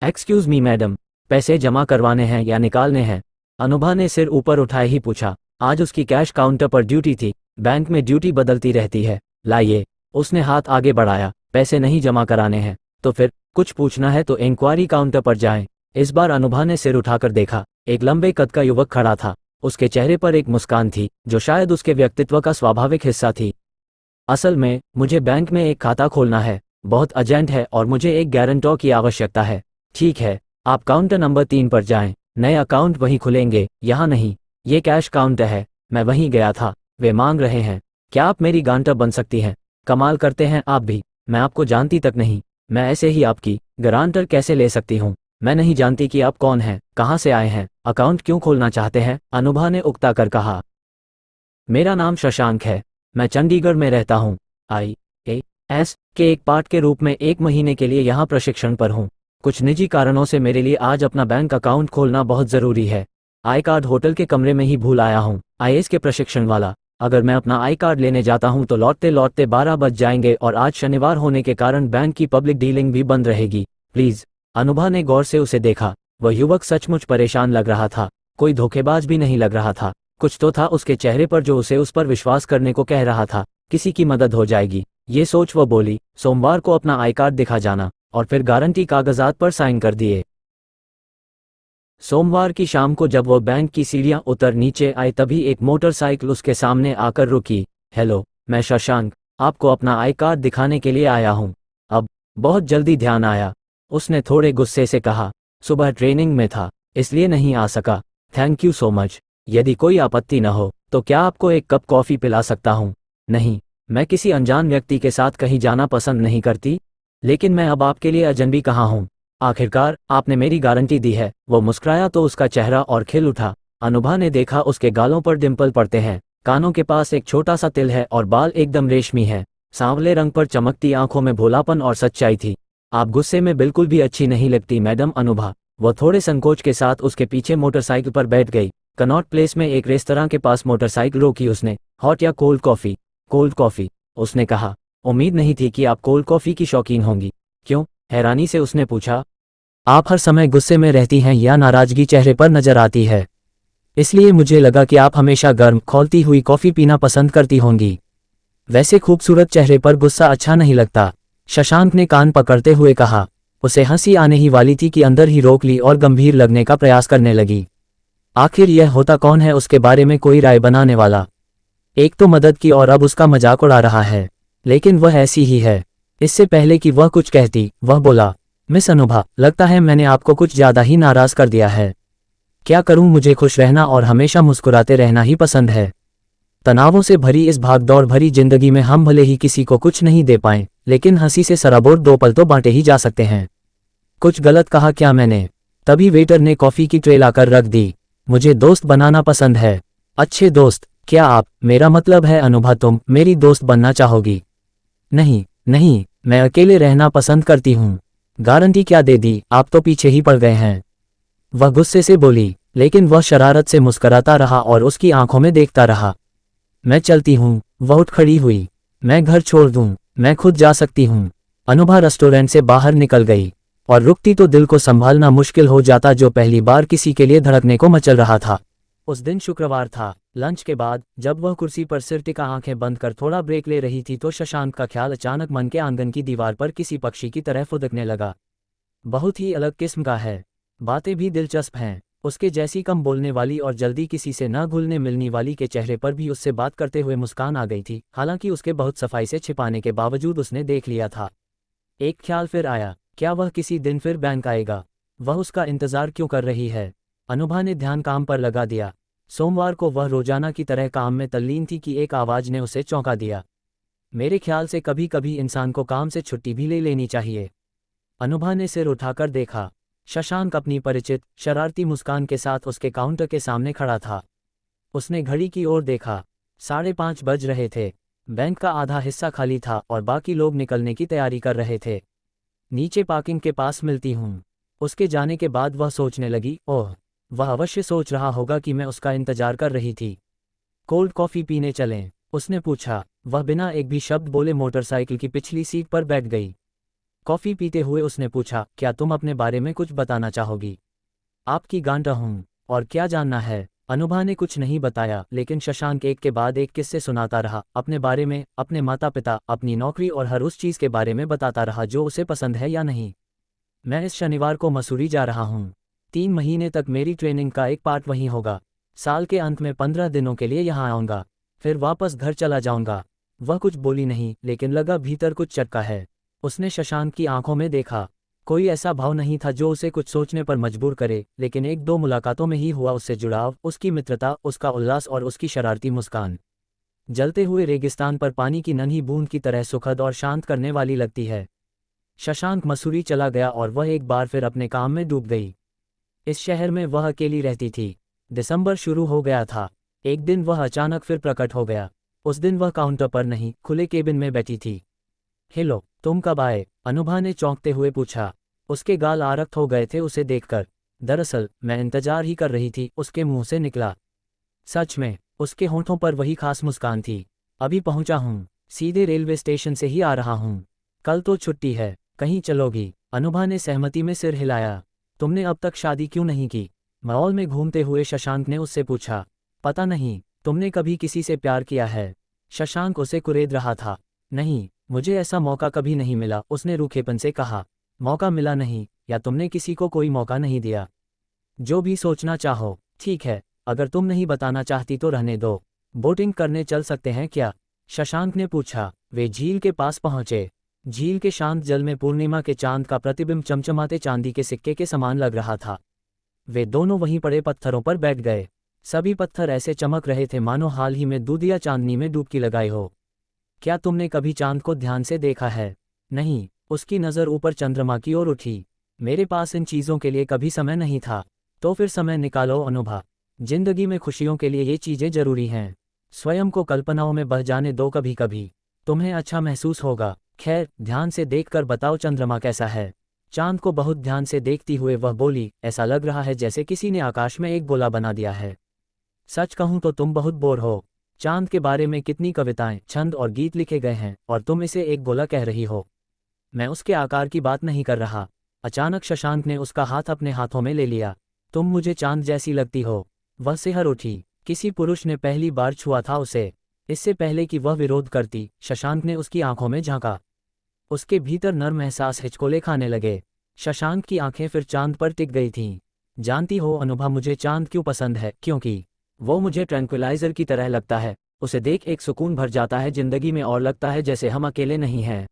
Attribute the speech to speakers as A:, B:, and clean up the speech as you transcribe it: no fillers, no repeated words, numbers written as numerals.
A: Excuse me madam, पैसे जमा करवाने हैं या निकालने हैं? अनुभा ने सिर ऊपर उठाए ही पूछा। आज उसकी कैश काउंटर पर ड्यूटी थी। बैंक में ड्यूटी बदलती रहती है। लाइए। उसने हाथ आगे बढ़ाया। पैसे नहीं जमा कराने हैं तो फिर कुछ पूछना है तो इंक्वायरी काउंटर पर जाएं। इस बार अनुभा ने सिर उठाकर देखा। एक लंबे कद का युवक खड़ा था। उसके चेहरे पर एक मुस्कान थी जो शायद उसके व्यक्तित्व का स्वाभाविक हिस्सा थी। असल में मुझे बैंक में एक खाता खोलना है, बहुत अर्जेंट है और मुझे एक गारंटर की आवश्यकता है। ठीक है, आप काउंटर नंबर 3 पर जाएं। नए अकाउंट वहीं खुलेंगे, यहाँ नहीं। ये कैश काउंटर है, मैं वहीं गया था। वे मांग रहे हैं। क्या आप मेरी गारंटर बन सकती हैं? कमाल करते हैं आप भी, मैं आपको जानती तक नहीं। मैं ऐसे ही आपकी गारंटर कैसे ले सकती हूँ? मैं नहीं जानती कि आप कौन हैं, कहाँ से आए हैं, अकाउंट क्यों खोलना चाहते हैं? अनुभा ने उकता कर कहा। मेरा नाम शशांक है, मैं चंडीगढ़ में रहता हूँ। IAS के एक पार्ट के रूप में 1 महीने के लिए यहाँ प्रशिक्षण पर हूँ। कुछ निजी कारणों से मेरे लिए आज अपना बैंक अकाउंट खोलना बहुत ज़रूरी है। आई कार्ड होटल के कमरे में ही भूल आया हूँ। IAS के प्रशिक्षण वाला, अगर मैं अपना आई कार्ड लेने जाता हूँ तो लौटते लौटते 12 बज जाएंगे और आज शनिवार होने के कारण बैंक की पब्लिक डीलिंग भी बंद रहेगी। प्लीज़। अनुभा ने गौर से उसे देखा। वह युवक सचमुच परेशान लग रहा था, कोई धोखेबाज भी नहीं लग रहा था। कुछ तो था उसके चेहरे पर जो उसे उस पर विश्वास करने को कह रहा था। किसी की मदद हो जाएगी, ये सोच वह बोली। सोमवार को अपना आई कार्ड दिखा जाना और फिर गारंटी कागजात पर साइन कर दिए। सोमवार की शाम को जब वह बैंक की सीढ़ियां उतर नीचे आए तभी एक मोटरसाइकिल उसके सामने आकर रुकी। हेलो, मैं शशांक, आपको अपना आई कार्ड दिखाने के लिए आया हूं। अब बहुत जल्दी ध्यान आया, उसने थोड़े गुस्से से कहा। सुबह ट्रेनिंग में था इसलिए नहीं आ सका। Thank you so much. यदि कोई आपत्ति न हो तो क्या आपको एक कप कॉफ़ी पिला सकता हूँ? नहीं, मैं किसी अनजान व्यक्ति के साथ कहीं जाना पसंद नहीं करती। लेकिन मैं अब आपके लिए अजनबी कहाँ हूँ? आखिरकार आपने मेरी गारंटी दी है। वो मुस्कुराया तो उसका चेहरा और खिल उठा। अनुभा ने देखा उसके गालों पर डिंपल पड़ते हैं, कानों के पास एक छोटा सा तिल है और बाल एकदम रेशमी है। सांवले रंग पर चमकती आंखों में भोलापन और सच्चाई थी। आप गुस्से में बिल्कुल भी अच्छी नहीं लगती मैडम अनुभा। वो थोड़े संकोच के साथ उसके पीछे मोटरसाइकिल पर बैठ गई। कनॉट प्लेस में एक रेस्तरां के पास मोटरसाइकिल रोकी उसने। हॉट या कोल्ड कॉफ़ी? कोल्ड कॉफ़ी, उसने कहा। उम्मीद नहीं थी कि आप कोल्ड कॉफ़ी की शौकीन होंगी। क्यों? हैरानी से उसने पूछा। आप हर समय गुस्से में रहती हैं या नाराजगी चेहरे पर नजर आती है, इसलिए मुझे लगा कि आप हमेशा गर्म खौलती हुई कॉफ़ी पीना पसंद करती होंगी। वैसे खूबसूरत चेहरे पर गुस्सा अच्छा नहीं लगता, शशांक ने कान पकड़ते हुए कहा। उसे हंसी आने ही वाली थी कि अंदर ही रोक ली और गंभीर लगने का प्रयास करने लगी। आखिर यह होता कौन है उसके बारे में कोई राय बनाने वाला? एक तो मदद की और अब उसका मजाक उड़ा रहा है। लेकिन वह ऐसी ही है। इससे पहले कि वह कुछ कहती वह बोला, मिस अनुभा, लगता है मैंने आपको कुछ ज़्यादा ही नाराज़ कर दिया है। क्या करूं, मुझे खुश रहना और हमेशा मुस्कुराते रहना ही पसंद है। तनावों से भरी इस भागदौड़ भरी जिंदगी में हम भले ही किसी को कुछ नहीं दे पाएं, लेकिन हंसी से सराबोर 2 पल तो बांटे ही जा सकते हैं। कुछ गलत कहा क्या मैंने? तभी वेटर ने कॉफ़ी की ट्रे लाकर रख दी। मुझे दोस्त बनाना पसंद है। अच्छे दोस्त? क्या आप, मेरा मतलब है अनुभा, तुम मेरी दोस्त बनना चाहोगी? नहीं नहीं, मैं अकेले रहना पसंद करती हूँ। गारंटी क्या दे दी, आप तो पीछे ही पड़ गए हैं। वह गुस्से से बोली, लेकिन वह शरारत से मुस्कराता रहा और उसकी आंखों में देखता रहा। मैं चलती हूँ, वह उठ खड़ी हुई। मैं घर छोड़ दूँ, मैं खुद जा सकती हूँ। अनुभा रेस्टोरेंट से बाहर निकल गई और रुकती तो दिल को संभालना मुश्किल हो जाता जो पहली बार किसी के लिए धड़कने को मचल रहा था। उस दिन शुक्रवार था। लंच के बाद जब वह कुर्सी पर सिर टिका आंखें बंद कर थोड़ा ब्रेक ले रही थी तो शशांक का ख्याल अचानक मन के आंगन की दीवार पर किसी पक्षी की तरह फुदकने लगा। बहुत ही अलग किस्म का है, बातें भी दिलचस्प हैं। उसके जैसी कम बोलने वाली और जल्दी किसी से न घुलने मिलने वाली के चेहरे पर भी उससे बात करते हुए मुस्कान आ गई थी। हालांकि उसके बहुत सफाई से छिपाने के बावजूद उसने देख लिया था। एक ख्याल फिर आया, क्या वह किसी दिन फिर बैंक आएगा? वह उसका इंतजार क्यों कर रही है? अनुभा ने ध्यान काम पर लगा दिया। सोमवार को वह रोजाना की तरह काम में तल्लीन थी कि एक आवाज ने उसे चौंका दिया। मेरे ख्याल से कभी कभी इंसान को काम से छुट्टी भी ले लेनी चाहिए। अनुभा ने सिर उठाकर देखा। शशांक अपनी परिचित शरारती मुस्कान के साथ उसके काउंटर के सामने खड़ा था। उसने घड़ी की ओर देखा। 5:30 बज रहे थे। बैंक का आधा हिस्सा खाली था और बाकी लोग निकलने की तैयारी कर रहे थे। नीचे पार्किंग के पास मिलती हूँ। उसके जाने के बाद वह सोचने लगी, ओह, वह अवश्य सोच रहा होगा कि मैं उसका इंतजार कर रही थी। कोल्ड कॉफ़ी पीने चलें? उसने पूछा। वह बिना एक भी शब्द बोले मोटरसाइकिल की पिछली सीट पर बैठ गई। कॉफ़ी पीते हुए उसने पूछा, क्या तुम अपने बारे में कुछ बताना चाहोगी? आपकी गांड हूँ, और क्या जानना है? अनुभा ने कुछ नहीं बताया, लेकिन शशांक एक के बाद एक किस्से सुनाता रहा, अपने बारे में, अपने माता पिता, अपनी नौकरी और हर उस चीज़ के बारे में बताता रहा जो उसे पसंद है या नहीं। मैं इस शनिवार को मसूरी जा रहा हूँ। 3 महीने तक मेरी ट्रेनिंग का एक पार्ट वहीं होगा। साल के अंत में 15 दिनों के लिए यहाँ आऊँगा, फिर वापस घर चला जाऊँगा। वह कुछ बोली नहीं, लेकिन लगा भीतर कुछ चटका है। उसने शशांक की आंखों में देखा। कोई ऐसा भाव नहीं था जो उसे कुछ सोचने पर मजबूर करे, लेकिन 1-2 मुलाकातों में ही हुआ उससे जुड़ाव, उसकी मित्रता, उसका उल्लास और उसकी शरारती मुस्कान। जलते हुए रेगिस्तान पर पानी की नन्ही बूंद की तरह सुखद और शांत करने वाली लगती है। शशांक मसूरी चला गया और वह एक बार फिर अपने काम में डूब गई। इस शहर में वह अकेली रहती थी। दिसंबर शुरू हो गया था। एक दिन वह अचानक फिर प्रकट हो गया। उस दिन वह काउंटर पर नहीं, खुले केबिन में बैठी थी। हेलो, तुम कब आए? अनुभा ने चौंकते हुए पूछा। उसके गाल आरक्त हो गए थे उसे देखकर। दरअसल मैं इंतजार ही कर रही थी, उसके मुंह से निकला। सच में? उसके होंठों पर वही खास मुस्कान थी। अभी पहुंचा हूं, सीधे रेलवे स्टेशन से ही आ रहा हूं। कल तो छुट्टी है, कहीं चलोगी? अनुभा ने सहमति में सिर हिलाया। तुमने अब तक शादी क्यों नहीं की? मॉल में घूमते हुए शशांक ने उससे पूछा। पता नहीं, तुमने कभी किसी से प्यार किया है? शशांक उसे कुरेद रहा था। नहीं, मुझे ऐसा मौका कभी नहीं मिला, उसने रूखेपन से कहा। मौका मिला नहीं, या तुमने किसी को कोई मौका नहीं दिया? जो भी सोचना चाहो। ठीक है, अगर तुम नहीं बताना चाहती तो रहने दो। बोटिंग करने चल सकते हैं क्या? शशांक ने पूछा। वे झील के पास पहुंचे। झील के शांत जल में पूर्णिमा के चांद का प्रतिबिंब चमचमाते चांदी के सिक्के के समान लग रहा था। वे दोनों वहीं पड़े पत्थरों पर बैठ गए। सभी पत्थर ऐसे चमक रहे थे मानो हाल ही में दूधिया चांदनी में डुबकी लगाई हो। क्या तुमने कभी चांद को ध्यान से देखा है? नहीं, उसकी नज़र ऊपर चंद्रमा की ओर उठी। मेरे पास इन चीज़ों के लिए कभी समय नहीं था। तो फिर समय निकालो अनुभा। जिंदगी में खुशियों के लिए ये चीज़ें जरूरी हैं। स्वयं को कल्पनाओं में बह जाने दो कभी कभी, तुम्हें अच्छा महसूस होगा। खैर, ध्यान से देखकर बताओ चंद्रमा कैसा है? चांद को बहुत ध्यान से देखती हुए वह बोली, ऐसा लग रहा है जैसे किसी ने आकाश में एक गोला बना दिया है। सच कहूं तो तुम बहुत बोर हो। चांद के बारे में कितनी कविताएं, छंद और गीत लिखे गए हैं, और तुम इसे एक गोला कह रही हो। मैं उसके आकार की बात नहीं कर रहा। अचानक शशांक ने उसका हाथ अपने हाथों में ले लिया। तुम मुझे चांद जैसी लगती हो। वह सिहर उठी। किसी पुरुष ने पहली बार छुआ था उसे। इससे पहले कि वह विरोध करती, शशांक ने उसकी आंखों में झांका। उसके भीतर नर्म एहसास हिचकोले खाने लगे। शशांक की आंखें फिर चांद पर टिक गई थीं। जानती हो अनुभा, मुझे चांद क्यों पसंद है? क्योंकि वो मुझे ट्रैंक्विलाइजर की तरह लगता है। उसे देख एक सुकून भर जाता है जिंदगी में और लगता है जैसे हम अकेले नहीं हैं।